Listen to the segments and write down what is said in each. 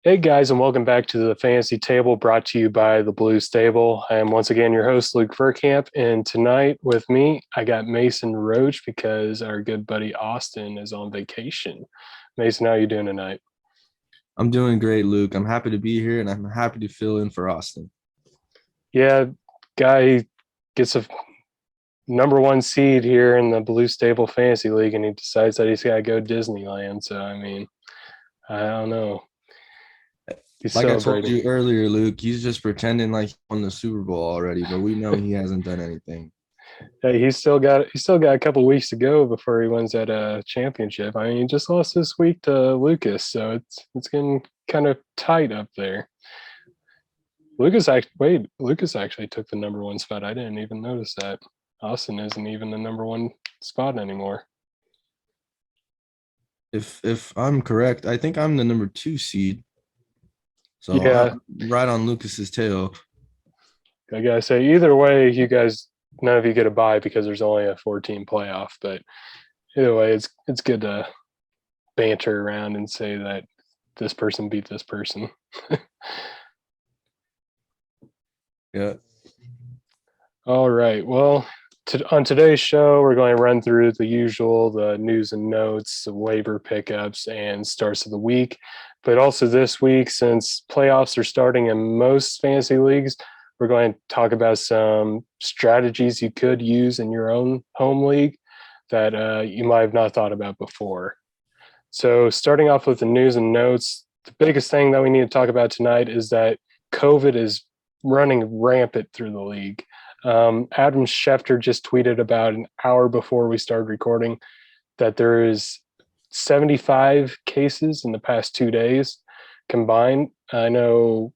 Hey guys, and welcome back to the Fantasy Table brought to you by the Blue Stable. I am once again your host, Luke Verkamp, and tonight with me, I got Mason Roach because our good buddy Austin is on vacation. Mason, how are you doing tonight? I'm doing great, Luke. I'm happy to be here and I'm happy to fill in for Austin. Yeah, guy gets a number one seed here in the Blue Stable Fantasy League, and he decides that he's got to go Disneyland. So, I mean, I don't know. He's Like I told celebrating. you earlier, Luke, he's just pretending like he won the Super Bowl already, but we know he hasn't done anything. Hey, he's still got a couple weeks to go before he wins that championship. I mean, he just lost this week to Lucas, so it's getting kind of tight up there. Lucas actually took the number one spot. I didn't even notice that. Austin isn't even the number one spot anymore. If I'm correct, I think I'm the number 2 seed. So Yeah, I'm right on Lucas's tail. I gotta say, either way, none of you get a bye because there's only a 14 playoff. But either way, it's good to banter around and say that this person beat this person. Yeah. All right. Well, on today's show, we're going to run through the news and notes, the waiver pickups, and starts of the week. But also this week, since playoffs are starting in most fantasy leagues, we're going to talk about some strategies you could use in your own home league that you might have not thought about before. So, starting off with the news and notes, the biggest thing that we need to talk about tonight is that COVID is running rampant through the league. Adam Schefter just tweeted about an hour before we started recording that there is 75 cases in the past 2 days combined. I know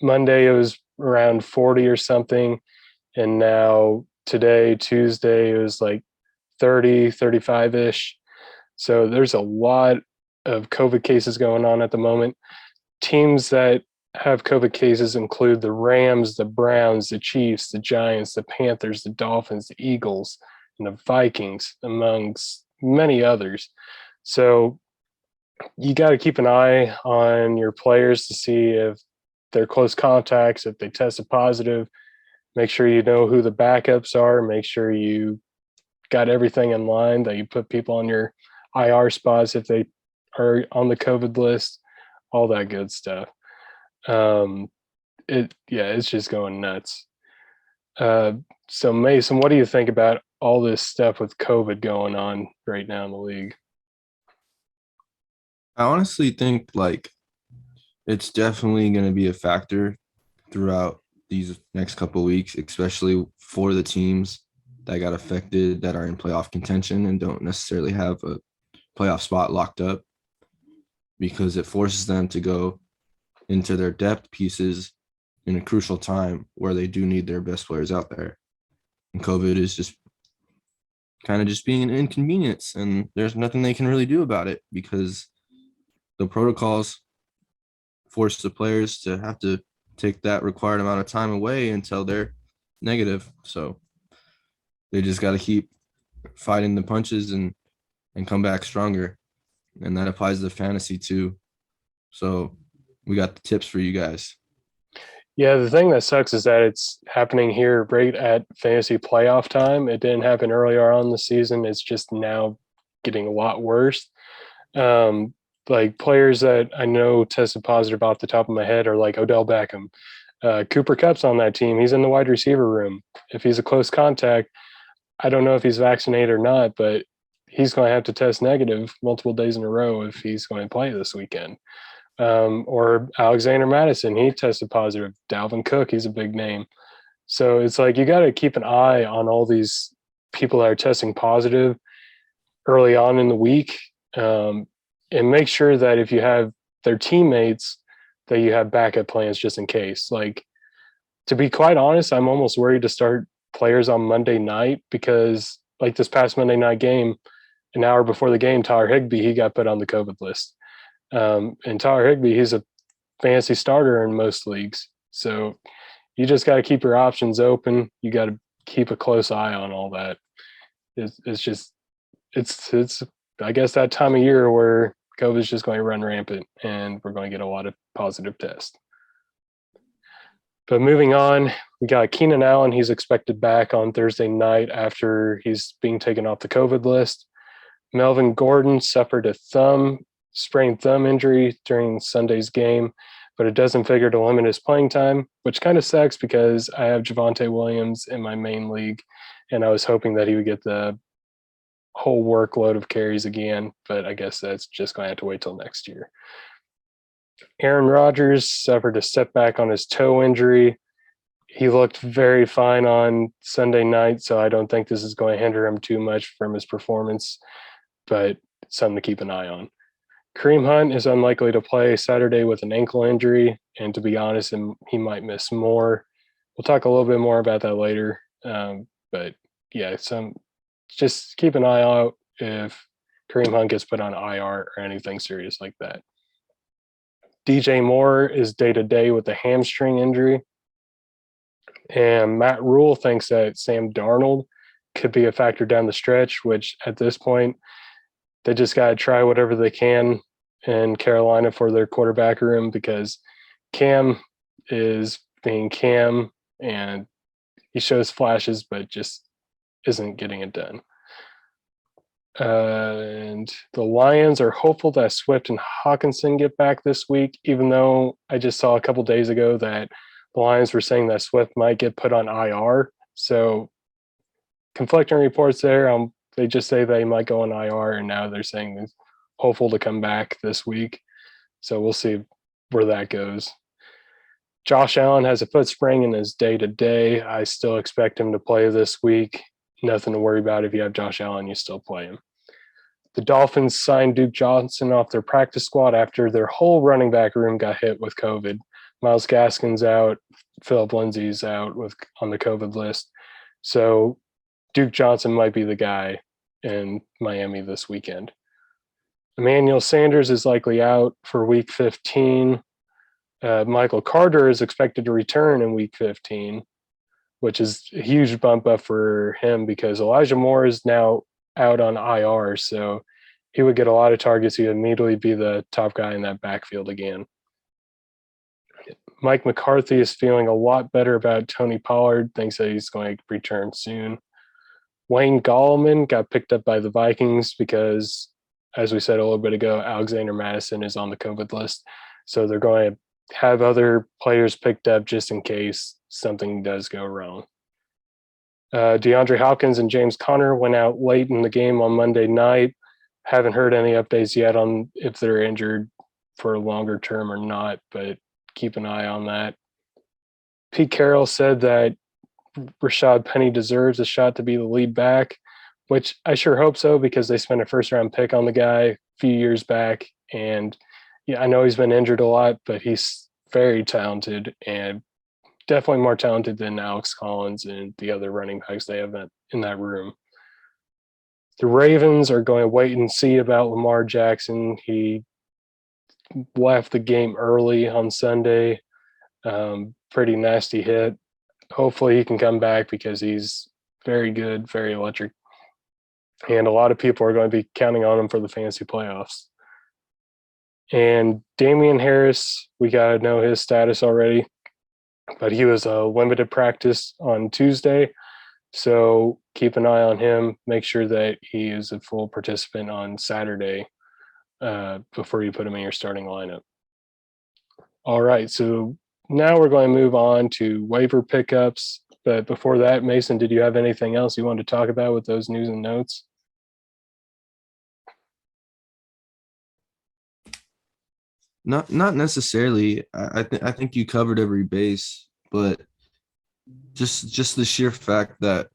Monday it was around 40 or something, and now today, Tuesday, it was like 30, 35 ish. So there's a lot of COVID cases going on at the moment. Teams that have COVID cases include the Rams, the Browns, the Chiefs, the Giants, the Panthers, the Dolphins, the Eagles, and the Vikings, amongst many others. So you got to keep an eye on your players to see if they're close contacts, if they tested positive. Make sure you know who the backups are. Make sure you got everything in line, that you put people on your IR spots if they are on the COVID list, all that good stuff. Um, it's just going nuts. Uh, so Mason, what do you think about all this stuff with COVID going on right now in the league? I honestly think like it's definitely going to be a factor throughout these next couple of weeks, especially for the teams that got affected that are in playoff contention and don't necessarily have a playoff spot locked up because it forces them to go into their depth pieces in a crucial time where they do need their best players out there. And COVID is just kind of just being an inconvenience, and there's nothing they can really do about it because the protocols force the players to have to take that required amount of time away until they're negative. So they just got to keep fighting the punches and come back stronger. And that applies to fantasy too. So we got the tips for you guys. Yeah, the thing that sucks is that it's happening here right at fantasy playoff time. It didn't happen earlier on in the season. It's just now getting a lot worse. Um, like players that I know tested positive off the top of my head are like Odell Beckham. Cooper Cup's on that team. He's in the wide receiver room. If he's a close contact, I don't know if he's vaccinated or not, but he's going to have to test negative multiple days in a row if he's going to play this weekend. Or Alexander Madison, he tested positive. Dalvin Cook, he's a big name. So it's like you got to keep an eye on all these people that are testing positive early on in the week, and make sure that if you have their teammates, that you have backup plans just in case. Like, to be quite honest, I'm almost worried to start players on Monday night because, like this past Monday night game, an hour before the game, Tyler Higbee, he got put on the COVID list. And Tyler Higbee, he's a fantasy starter in most leagues. So you just got to keep your options open. You got to keep a close eye on all that. It's just, it's, I guess that time of year where COVID is just going to run rampant, and we're going to get a lot of positive tests. But moving on, we got Keenan Allen. He's expected back on Thursday night after he's being taken off the COVID list. Melvin Gordon suffered a sprained thumb injury during Sunday's game, but it doesn't figure to limit his playing time, which kind of sucks because I have Javonte Williams in my main league, and I was hoping that he would get the whole workload of carries again, but I guess that's just going to have to wait till next year. Aaron Rodgers suffered a setback on his toe injury. He looked very fine on Sunday night, so I don't think this is going to hinder him too much from his performance, but something to keep an eye on. Kareem Hunt is unlikely to play Saturday with an ankle injury, and to be honest, he might miss more. We'll talk a little bit more about that later, but yeah, just keep an eye out if Kareem Hunt gets put on IR or anything serious like that. DJ Moore is day-to-day with a hamstring injury. And Matt Rule thinks that Sam Darnold could be a factor down the stretch, which at this point, they just got to try whatever they can in Carolina for their quarterback room because Cam is being Cam and he shows flashes, but just isn't getting it done. And the Lions are hopeful that Swift and Hawkinson get back this week, even though I just saw a couple days ago that the Lions were saying that Swift might get put on IR. So conflicting reports there. They just say they might go on IR, and now they're saying they're hopeful to come back this week. So we'll see where that goes. Josh Allen has a foot sprain in his day-to-day. I still expect him to play this week. Nothing to worry about. If you have Josh Allen, you still play him. The Dolphins signed Duke Johnson off their practice squad after their whole running back room got hit with COVID. Myles Gaskin's out. Philip Lindsay's out on the COVID list. So Duke Johnson might be the guy in Miami this weekend. Emmanuel Sanders is likely out for Week 15. Michael Carter is expected to return in Week 15, which is a huge bump up for him because Elijah Moore is now out on IR, so he would get a lot of targets. He'd immediately be the top guy in that backfield again. Mike McCarthy is feeling a lot better about Tony Pollard, thinks that he's going to return soon. Wayne Gallman got picked up by the Vikings because, as we said a little bit ago, Alexander Madison is on the COVID list, so they're going to have other players picked up just in case something does go wrong. DeAndre Hopkins and James Conner went out late in the game on Monday night. Haven't heard any updates yet on if they're injured for a longer term or not, but keep an eye on that. Pete Carroll said that Rashad Penny deserves a shot to be the lead back, which I sure hope so because they spent a first-round pick on the guy a few years back. And yeah, I know he's been injured a lot, but he's very talented and definitely more talented than Alex Collins and the other running backs they have in that room. The Ravens are going to wait and see about Lamar Jackson. He left the game early on Sunday. Pretty nasty hit. Hopefully he can come back because he's very good, very electric. And a lot of people are going to be counting on him for the fantasy playoffs. And Damien Harris, we got to know his status already, but he was a limited practice on Tuesday. So keep an eye on him. Make sure that he is a full participant on Saturday before you put him in your starting lineup. All right, so now we're going to move on to waiver pickups. But before that, Mason, did you have anything else you wanted to talk about with those news and notes? Not necessarily. I think you covered every base, but just the sheer fact that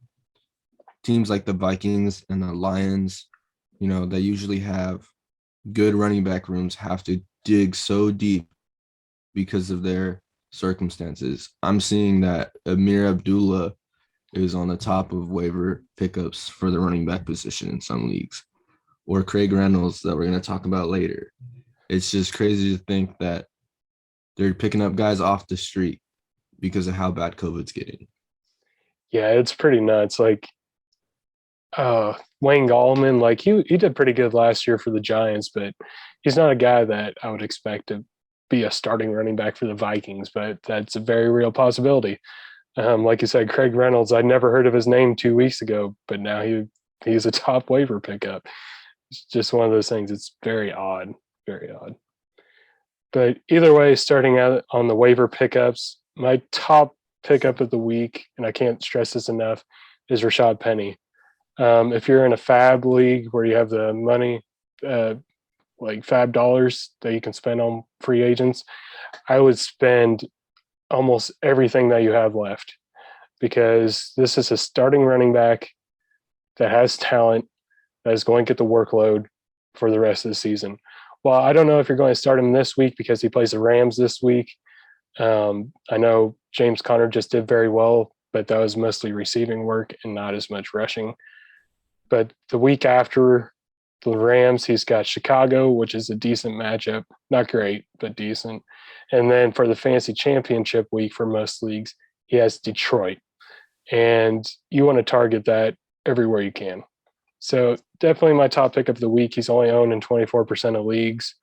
teams like the Vikings and the Lions, they usually have good running back rooms, have to dig so deep because of their circumstances. I'm seeing that Amir Abdullah is on the top of waiver pickups for the running back position in some leagues, or Craig Reynolds that we're going to talk about later. It's just crazy to think that they're picking up guys off the street because of how bad COVID's getting. Yeah, it's pretty nuts. Like, Wayne Gallman, like he did pretty good last year for the Giants, but he's not a guy that I would expect to be a starting running back for the Vikings. But that's a very real possibility. Like you said, Craig Reynolds, I'd never heard of his name 2 weeks ago, but now he's a top waiver pickup. It's just one of those things. It's very odd, very odd. But either way, starting out on the waiver pickups, my top pickup of the week, and I can't stress this enough, is Rashad Penny. If you're in a fab league where you have the money, uh, like fab dollars that you can spend on free agents, I would spend almost everything that you have left because this is a starting running back that has talent that is going to get the workload for the rest of the season. Well, I don't know if you're going to start him this week because he plays the Rams this week. I know James Conner just did very well, but that was mostly receiving work and not as much rushing. But the week after the Rams, he's got Chicago, which is a decent matchup. Not great, but decent. And then for the fantasy championship week for most leagues, he has Detroit. And you want to target that everywhere you can. So definitely my top pick of the week. He's only owned in 24% of leagues.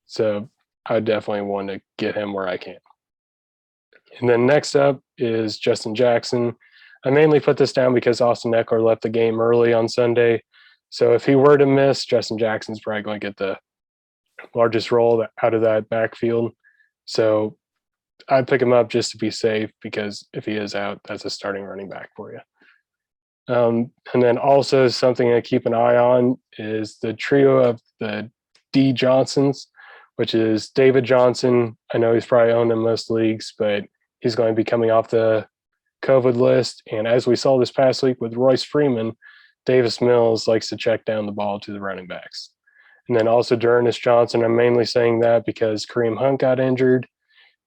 So I definitely want to get him where I can. And then next up is Justin Jackson. I mainly put this down because Austin Eckler left the game early on Sunday. So if he were to miss, Justin Jackson's probably going to get the largest role out of that backfield. So I'd pick him up just to be safe because if he is out, that's a starting running back for you. And then also something to keep an eye on is the trio of the D Johnsons, which is David Johnson. I know he's probably owned in most leagues, but he's going to be coming off the COVID list. And as we saw this past week with Royce Freeman, Davis Mills likes to check down the ball to the running backs. And then also D'Ernest Johnson, I'm mainly saying that because Kareem Hunt got injured.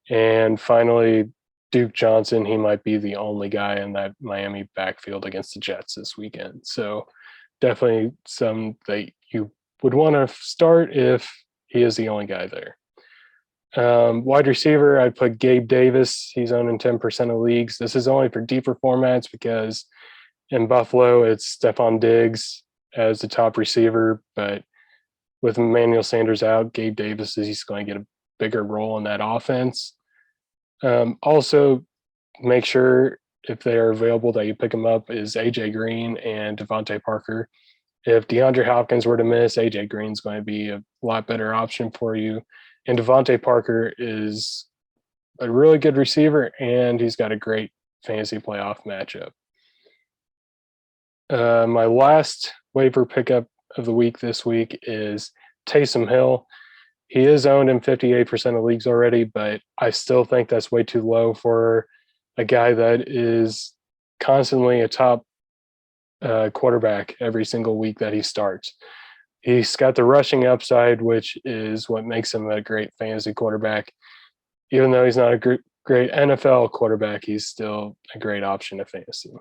And finally, Duke Johnson, he might be the only guy in that Miami backfield against the Jets this weekend. So definitely some that you would want to start if he is the only guy there. Wide receiver, I'd put Gabe Davis. He's owned in 10% of leagues. This is only for deeper formats because in Buffalo, it's Stephon Diggs as the top receiver. But with Emmanuel Sanders out, Gabe Davis he's going to get a bigger role in that offense. Also, make sure if they are available that you pick them up is AJ Green and Devonte Parker. If DeAndre Hopkins were to miss, AJ Green's going to be a lot better option for you. And Devonte Parker is a really good receiver, and he's got a great fantasy playoff matchup. My last waiver pickup of the week this week is Taysom Hill. He is owned in 58% of leagues already, but I still think that's way too low for a guy that is constantly a top quarterback every single week that he starts. He's got the rushing upside, which is what makes him a great fantasy quarterback. Even though he's not a great NFL quarterback, he's still a great option to fantasy.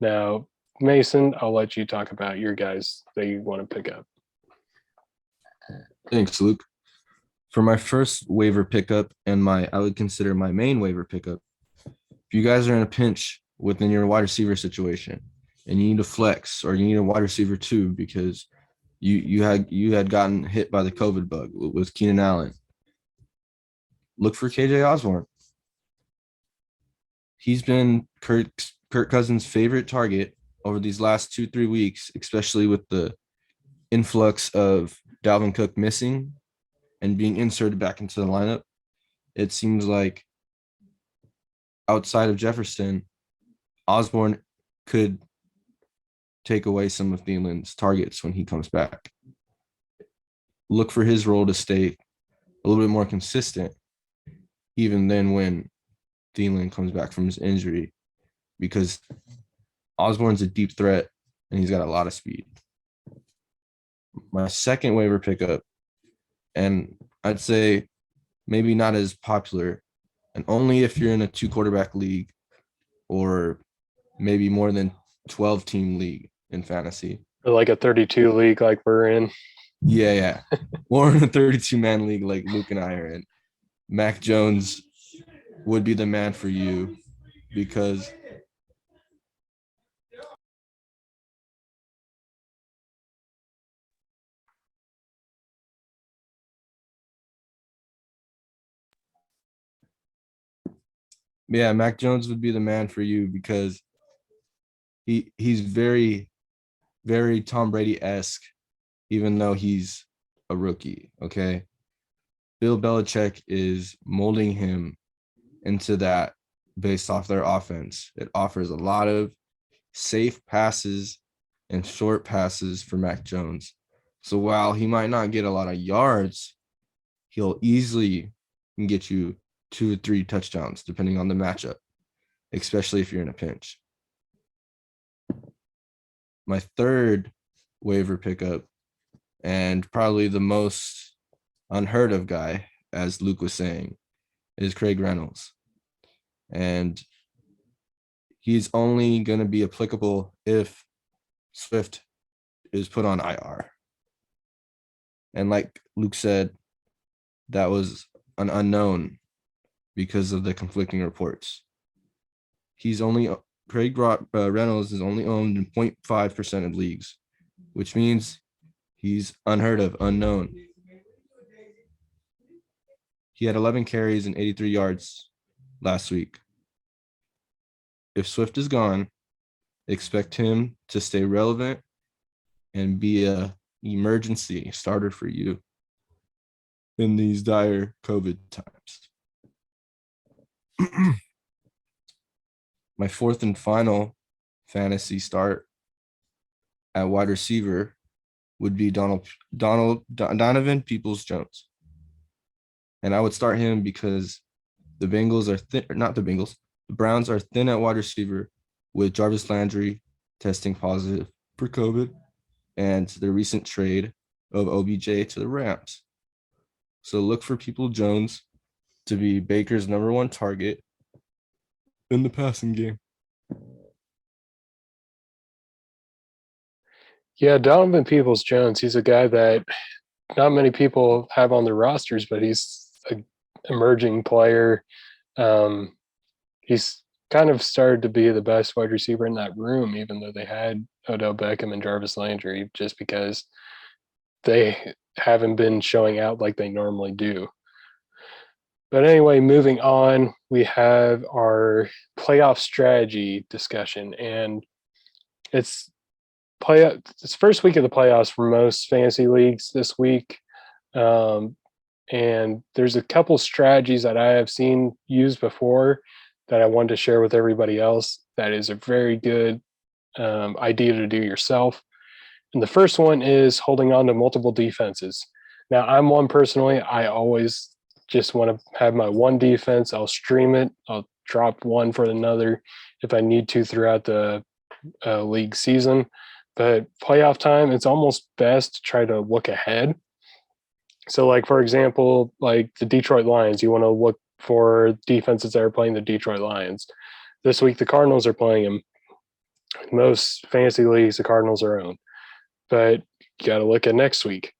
Now, Mason, I'll let you talk about your guys that you want to pick up. Thanks, Luke. For my first waiver pickup and I would consider my main waiver pickup, if you guys are in a pinch within your wide receiver situation and you need a flex or you need a wide receiver too because you had gotten hit by the COVID bug with Keenan Allen, look for KJ Osborne. He's been Kirk Cousins' favorite target over these last 2-3 weeks, especially with the influx of Dalvin Cook missing and being inserted back into the lineup. It seems like outside of Jefferson, Osborne could take away some of Thielen's targets when he comes back. Look for his role to stay a little bit more consistent, even then when Thielen comes back from his injury, because Osborne's a deep threat and he's got a lot of speed. My second waiver pickup, and I'd say maybe not as popular, and only if you're in a 2-quarterback league or maybe more than 12-team league in fantasy. Or like a 32 league like we're in. Yeah. Or in a 32-man league like Luke and I are in. Mac Jones would be the man for you because Yeah, Mac Jones would be the man for you because he's very, very Tom Brady-esque, even though he's a rookie. Okay. Bill Belichick is molding him into that based off their offense. It offers a lot of safe passes and short passes for Mac Jones. So while he might not get a lot of yards, he'll easily get you 2 or 3 touchdowns depending on the matchup, especially if you're in a pinch. My third waiver pickup, and probably the most unheard of guy, as Luke was saying, is Craig Reynolds. And he's only going to be applicable if Swift is put on IR. And like Luke said, that was an unknown because of the conflicting reports. Craig Reynolds is only owned in 0.5% of leagues, which means he's unheard of, unknown. He had 11 carries and 83 yards last week. If Swift is gone, expect him to stay relevant and be a emergency starter for you in these dire COVID times. My fourth and final fantasy start at wide receiver would be Donovan Peoples-Jones. And I would start him because the Bengals are thin, not the Bengals, the Browns are thin at wide receiver with Jarvis Landry testing positive for COVID and the recent trade of OBJ to the Rams. So look for Peoples-Jones to be Baker's #1 target in the passing game. Yeah, Donovan Peoples-Jones, he's a guy that not many people have on their rosters, but he's an emerging player. He's kind of started to be the best wide receiver in that room, even though they had Odell Beckham and Jarvis Landry, just because they haven't been showing out like they normally do. But anyway, moving on, we have our playoff strategy discussion, and it's it's first week of the playoffs for most fantasy leagues this week. And there's a couple strategies that I have seen used before that I wanted to share with everybody else. That is a very good idea to do yourself. And the first one is holding on to multiple defenses. Now, I'm one personally, I always just want to have my one defense. I'll stream it, I'll drop one for another if I need to throughout the league season. But playoff time, it's almost best to try to look ahead. So, like, for example, like the Detroit Lions, you want to look for defenses that are playing the Detroit Lions. This week, the Cardinals are playing them. Most fantasy leagues, the Cardinals are owned. But you got to look at next week,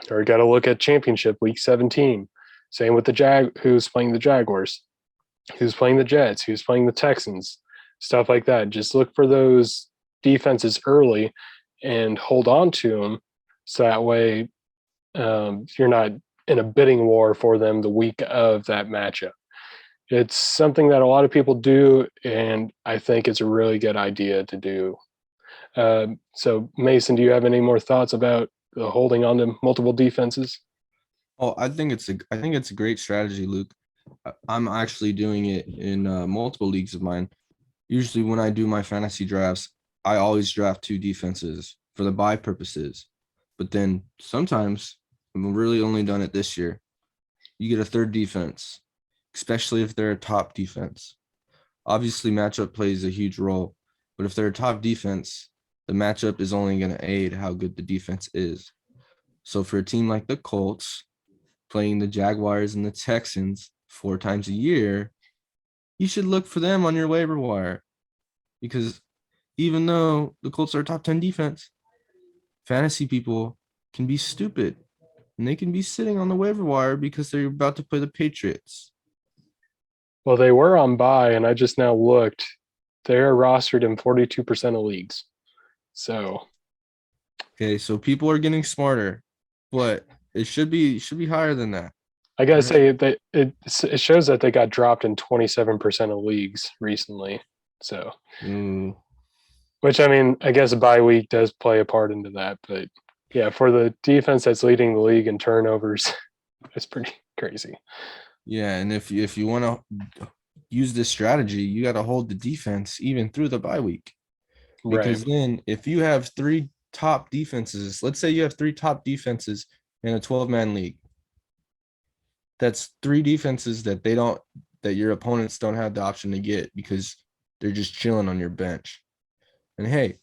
or you got to look at championship week 17. Same with the who's playing the Jaguars, who's playing the Jets, who's playing the Texans, stuff like that. Just look for those defenses early and hold on to them, so that way you're not in a bidding war for them the week of that matchup. It's something that a lot of people do, and I think it's a really good idea to do. So, Mason, do you have any more thoughts about holding on to multiple defenses? Oh, I think it's a great strategy, Luke. I'm actually doing it in multiple leagues of mine. Usually, when I do my fantasy drafts, I always draft 2 defenses for the buy purposes. But then sometimes, I've really only done it this year, you get a third defense, especially if they're a top defense. Obviously, matchup plays a huge role, but if they're a top defense, the matchup is only going to aid how good the defense is. So for a team like the Colts playing the Jaguars and the Texans 4 times a year, you should look for them on your waiver wire, because even though the Colts are a top 10 defense, fantasy people can be stupid and they can be sitting on the waiver wire because they're about to play the Patriots. Well, they were on bye, and I just now looked. They're rostered in 42% of leagues. So, okay, so people are getting smarter, but it should be higher than that. I gotta Right. say that it shows that they got dropped in 27% of leagues recently. So, Ooh. which I mean, I guess a bye week does play a part into that, but yeah, for the defense that's leading the league in turnovers, it's pretty crazy. Yeah, and if you want to use this strategy, you got to hold the defense even through the bye week. Right. Because then if you have three top defenses, let's say you have three top defenses in a 12-man league, that's three defenses that your opponents don't have the option to get because they're just chilling on your bench. And hey,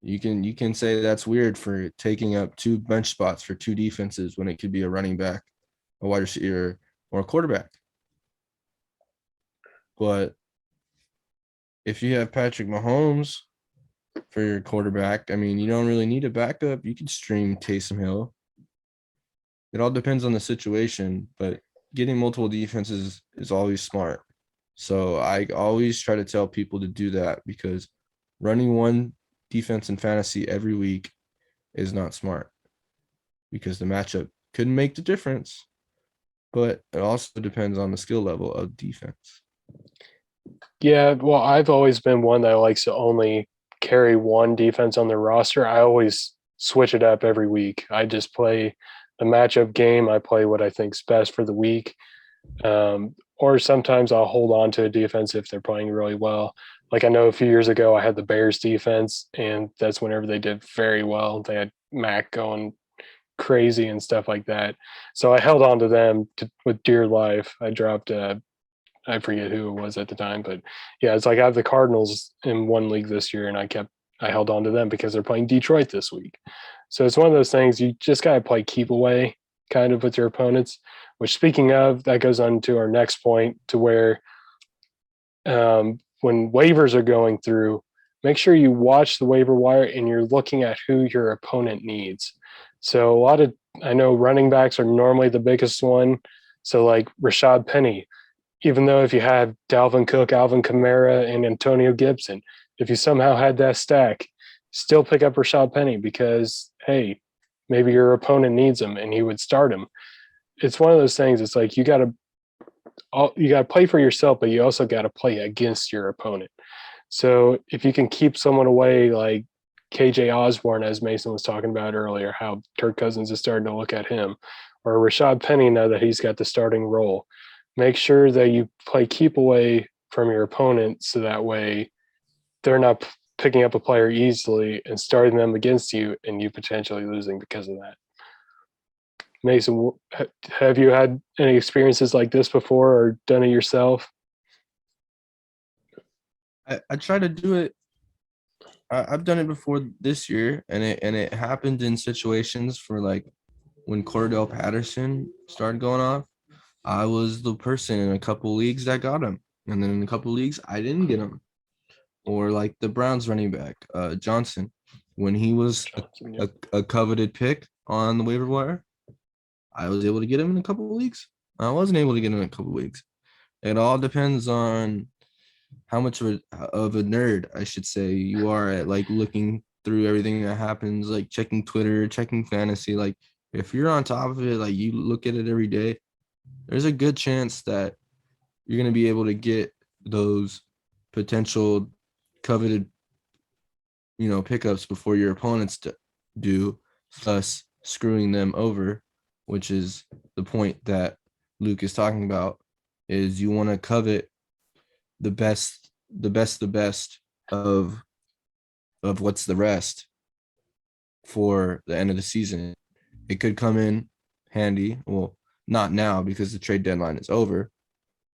you can say that's weird for taking up two bench spots for two defenses when it could be a running back, a wide receiver, or a quarterback. But if you have Patrick Mahomes for your quarterback, I mean, you don't really need a backup. You can stream Taysom Hill. It all depends on the situation, but getting multiple defenses is always smart. So I always try to tell people to do that because running one defense in fantasy every week is not smart because the matchup could make the difference, but it also depends on the skill level of defense. Yeah, well, I've always been one that likes to only carry one defense on the roster. I always switch it up every week. I just play the matchup game. I play what I think's best for the week. Or sometimes I'll hold on to a defense if they're playing really well. Like I know a few years ago I had the Bears defense, and that's whenever they did very well. They had Mac going crazy and stuff like that. So I held on to them with dear life. I dropped I forget who it was at the time, but yeah, it's like I have the Cardinals in one league this year, and I held on to them because they're playing Detroit this week. So it's one of those things you just gotta play keep away kind of with your opponents. Which speaking of, that goes on to our next point to where when waivers are going through, make sure you watch the waiver wire and you're looking at who your opponent needs. So a lot of I know running backs are normally the biggest one. So like Rashad Penny, even though if you had Dalvin Cook, Alvin Kamara, and Antonio Gibson, if you somehow had that stack, still pick up Rashad Penny because, hey, maybe your opponent needs him and he would start him. It's one of those things. It's like you got to play for yourself, but you also got to play against your opponent. So if you can keep someone away like KJ Osborne, as Mason was talking about earlier, how Kirk Cousins is starting to look at him, or Rashad Penny now that he's got the starting role, make sure that you play keep away from your opponent so that way they're not picking up a player easily and starting them against you and you potentially losing because of that. Mason, have you had any experiences like this before or done it yourself? I try to do it. I've done it before this year, and it happened in situations for like when Cordell Patterson started going off. I was the person in a couple leagues that got him, and then in a couple leagues I didn't get him. Or like the Browns running back Johnson, when he was Johnson, a, yep. a coveted pick on the waiver wire, I was able to get him in a couple of weeks. I wasn't able to get him in a couple of weeks. It all depends on how much of a nerd, I should say, you are at like looking through everything that happens, like checking Twitter, checking fantasy. Like if you're on top of it, like you look at it every day, there's a good chance that you're going to be able to get those potential coveted, pickups before your opponents do, thus screwing them over, which is the point that Luke is talking about, is you want to covet the best of what's the rest for the end of the season. It could come in handy. Well, not now because the trade deadline is over.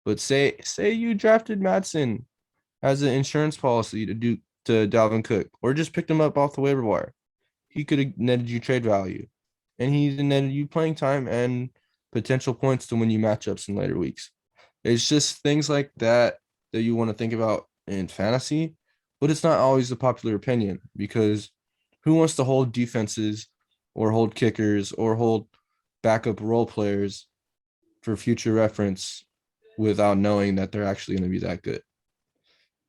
But say you drafted Madsen as an insurance policy to Dalvin Cook, or just picked him up off the waiver wire. He could have netted you trade value, and he netted you playing time and potential points to win you matchups in later weeks. It's just things like that you want to think about in fantasy, but it's not always the popular opinion because who wants to hold defenses or hold kickers or hold backup role players for future reference without knowing that they're actually going to be that good?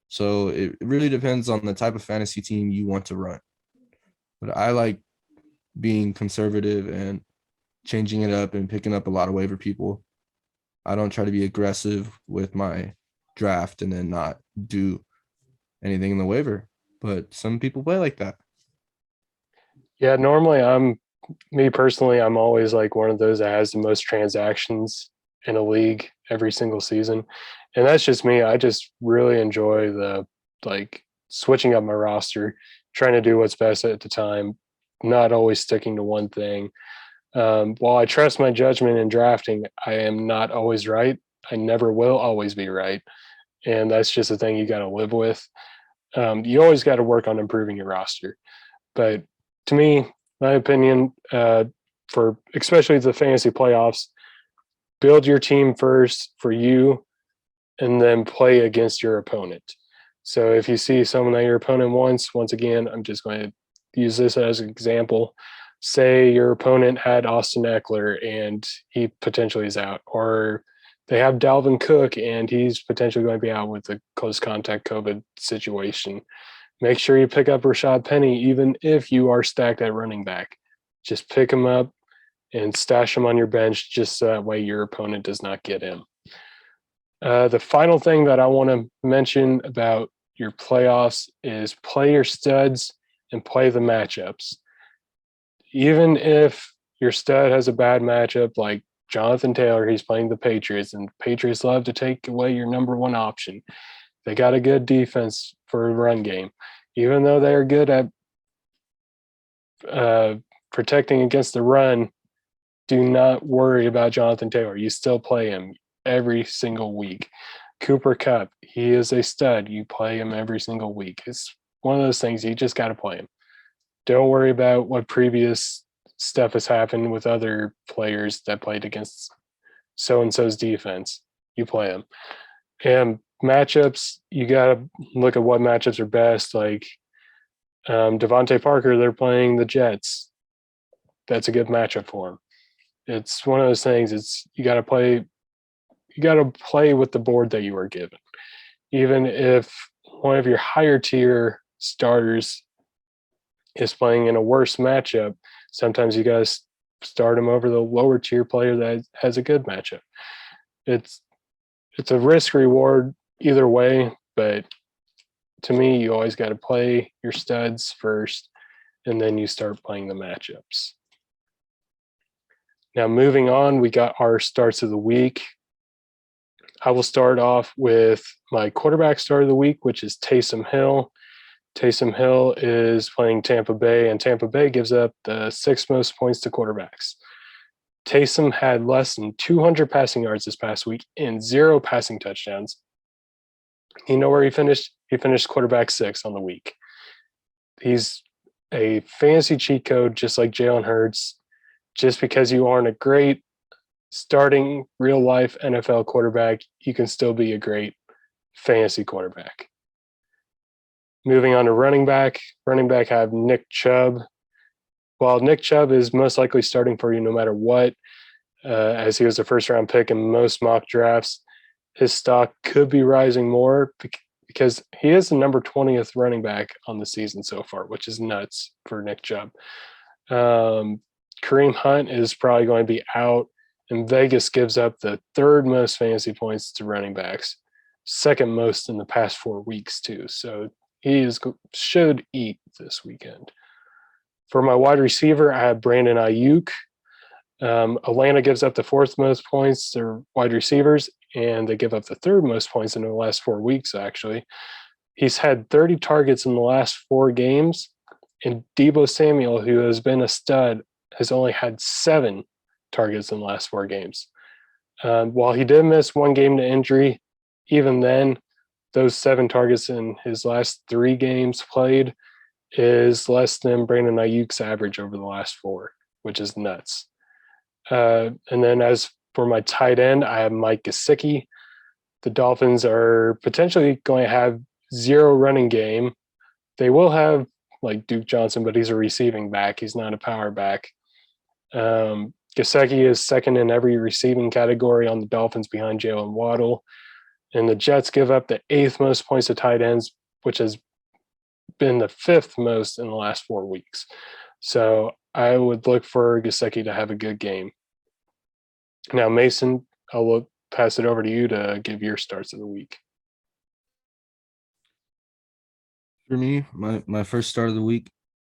So it really depends on the type of fantasy team you want to run. But I like being conservative and changing it up and picking up a lot of waiver people. I don't try to be aggressive with my draft and then not do anything in the waiver. But some people play like that. Yeah, normally me personally, I'm always like one of those that has the most transactions in a league every single season. And that's just me. I just really enjoy the like switching up my roster, trying to do what's best at the time, not always sticking to one thing. While I trust my judgment in drafting, I am not always right. I never will always be right. And that's just a thing you got to live with. You always got to work on improving your roster. But to me, my opinion, for especially the fantasy playoffs, build your team first for you and then play against your opponent. So if you see someone that your opponent wants, once again, I'm just going to use this as an example. Say your opponent had Austin Eckler and he potentially is out, or they have Dalvin Cook and he's potentially going to be out with the close contact COVID situation. Make sure you pick up Rashad Penny, even if you are stacked at running back. Just pick him up and stash him on your bench just so that way your opponent does not get him. The final thing that I want to mention about your playoffs is play your studs and play the matchups. Even if your stud has a bad matchup like Jonathan Taylor, he's playing the Patriots, and the Patriots love to take away your number one option. They got a good defense for a run game. Even though they are good at protecting against the run, do not worry about Jonathan Taylor. You still play him every single week. Cooper Kupp, he is a stud. You play him every single week. It's one of those things you just got to play him. Don't worry about what previous stuff has happened with other players that played against so-and-so's defense. You play them. And matchups, you got to look at what matchups are best. Like Devonte Parker, they're playing the Jets. That's a good matchup for him. It's one of those things. You got to play with the board that you are given. Even if one of your higher tier starters is playing in a worse matchup, sometimes you got to start him over the lower tier player that has a good matchup. It's a risk reward either way, but to me, you always got to play your studs first, and then you start playing the matchups. Now, moving on, we got our starts of the week. I will start off with my quarterback start of the week, which is Taysom Hill. Taysom Hill is playing Tampa Bay, and Tampa Bay gives up the sixth most points to quarterbacks. Taysom had less than 200 passing yards this past week and 0 passing touchdowns. You know where he finished? He finished quarterback 6 on the week. He's a fantasy cheat code, just like Jalen Hurts. Just because you aren't a great starting real-life NFL quarterback, you can still be a great fantasy quarterback. Moving on to running back. Running back have Nick Chubb. While Nick Chubb is most likely starting for you no matter what, as he was a first-round pick in most mock drafts, his stock could be rising more because he is the number 20th running back on the season so far, which is nuts for Nick Chubb. Kareem Hunt is probably going to be out, and Vegas gives up the third most fantasy points to running backs, second most in the past 4 weeks too. So he should eat this weekend. For my wide receiver, I have Brandon Ayuk. Atlanta gives up the fourth most points to wide receivers, and they give up the third most points in the last 4 weeks, actually. He's had 30 targets in the last 4 games, and Deebo Samuel, who has been a stud, has only had 7 targets in the last 4 games. While he did miss 1 game to injury, even then, those 7 targets in his last 3 games played is less than Brandon Ayuk's average over the last 4, which is nuts. And then as for my tight end, I have Mike Gesicki. The Dolphins are potentially going to have 0 running game. They will have like Duke Johnson, but he's a receiving back. He's not a power back. Gesicki is second in every receiving category on the Dolphins behind Jalen Waddle. And the Jets give up the 8th most points to tight ends, which has been the 5th most in the last 4 weeks. So I would look for Gesicki to have a good game Now, Mason, I'll pass it over to you to give your starts of the week. For me, my first start of the week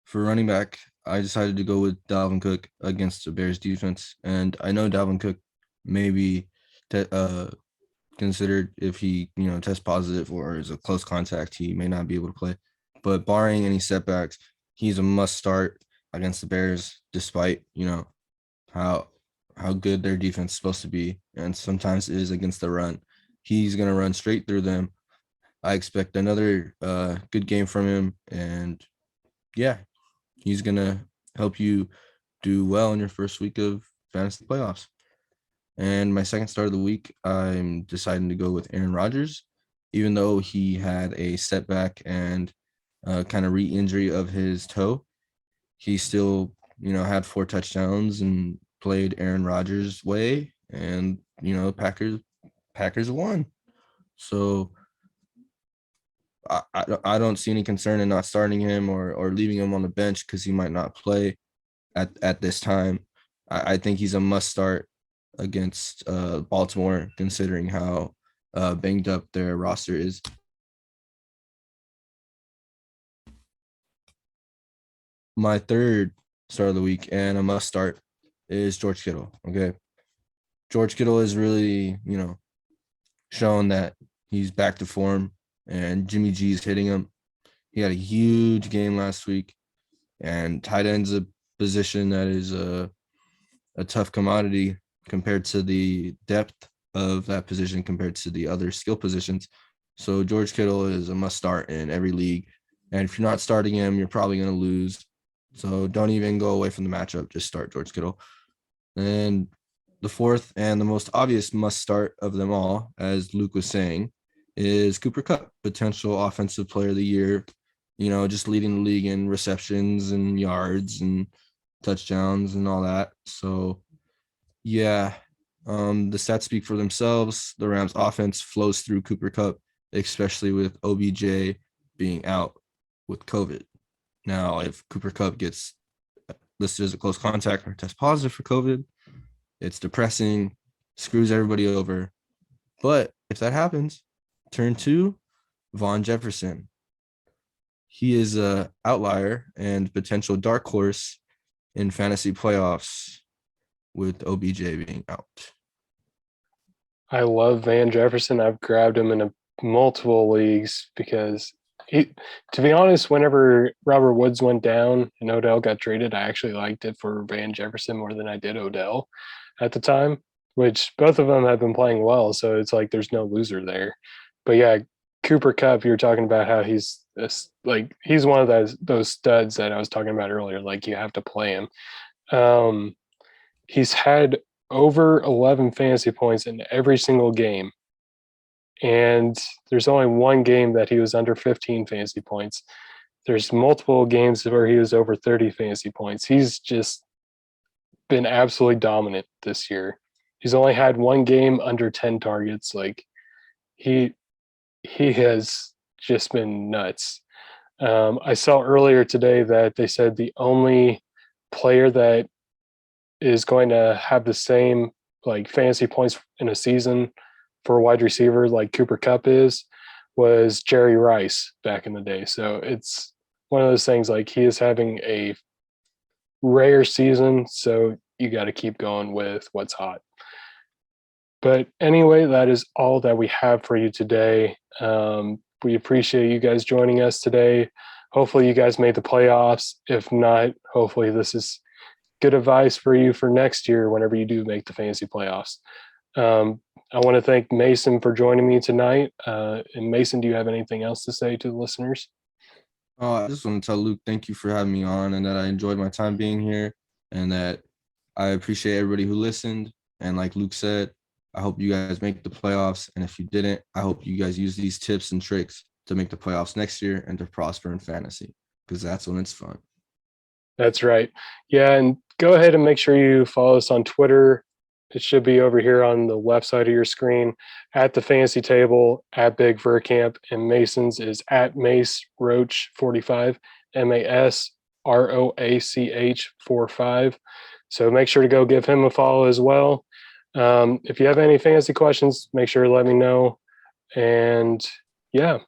for running back, I decided to go with Dalvin Cook against the Bears defense. And I know Dalvin Cook may be considered, if he, tests positive or is a close contact, he may not be able to play. But barring any setbacks, he's a must start against the Bears, despite, how good their defense is supposed to be. And sometimes it is against the run. He's going to run straight through them. I expect another good game from him. And yeah, he's going to help you do well in your first week of fantasy playoffs. And my second start of the week, I'm deciding to go with Aaron Rodgers, even though he had a setback and kind of re-injury of his toe. He still, had 4 touchdowns and played Aaron Rodgers' way, and Packers won. So I don't see any concern in not starting him or leaving him on the bench because he might not play at this time. I think he's a must start against Baltimore, considering how banged up their roster is. My third start of the week and a must start is George Kittle. Okay. George Kittle is really, shown that he's back to form and Jimmy G is hitting him. He had a huge game last week, and tight end's a position that is a tough commodity compared to the depth of that position compared to the other skill positions. So George Kittle is a must start in every league. And if you're not starting him, you're probably going to lose. So don't even go away from the matchup. Just start George Kittle. And the fourth and the most obvious must start of them all, as Luke was saying, is Cooper Kupp, potential offensive player of the year, just leading the league in receptions and yards and touchdowns and all that. So yeah, the stats speak for themselves. The Rams offense flows through Cooper Kupp, especially with OBJ being out with COVID. Now, if Cooper Kupp gets listed as a close contact or tests positive for COVID, it's depressing, screws everybody over. But if that happens, turn to Von Jefferson. He is a outlier and potential dark horse in fantasy playoffs with OBJ being out. I love Van Jefferson. I've grabbed him in multiple leagues because to be honest, whenever Robert Woods went down and Odell got traded, I actually liked it for Van Jefferson more than I did Odell at the time, which both of them have been playing well. So it's like there's no loser there. But yeah, Cooper Kupp, you're talking about how he's he's one of those studs that I was talking about earlier. Like you have to play him. He's had over 11 fantasy points in every single game. And there's only one game that he was under 15 fantasy points. There's multiple games where he was over 30 fantasy points. He's just been absolutely dominant this year. He's only had one game under 10 targets. Like he has just been nuts. I saw earlier today that they said the only player that is going to have the same like fantasy points in a season for a wide receiver like Cooper Kupp was Jerry Rice back in the day. So it's one of those things like he is having a rare season, so you got to keep going with what's hot. But anyway, that is all that we have for you today. We appreciate you guys joining us today. Hopefully you guys made the playoffs. If not, hopefully this is good advice for you for next year whenever you do make the fantasy playoffs. I want to thank Mason for joining me tonight. And Mason, do you have anything else to say to the listeners? I just want to tell Luke, thank you for having me on, and that I enjoyed my time being here, and that I appreciate everybody who listened. And like Luke said, I hope you guys make the playoffs. And if you didn't, I hope you guys use these tips and tricks to make the playoffs next year and to prosper in fantasy, because that's when it's fun. That's right. Yeah, and go ahead and make sure you follow us on Twitter. It should be over here on the left side of your screen at the fantasy table at Big Verkamp, and Mason's is at Mace Roach 45, MASROACH 45. So make sure to go give him a follow as well. If you have any fantasy questions, make sure to let me know. And yeah,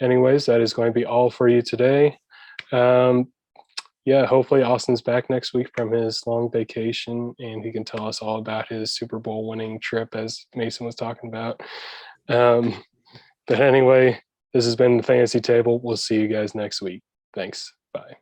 anyways, that is going to be all for you today. Hopefully Austin's back next week from his long vacation and he can tell us all about his Super Bowl winning trip, as Mason was talking about. But anyway, this has been the Fantasy Table. We'll see you guys next week. Thanks. Bye.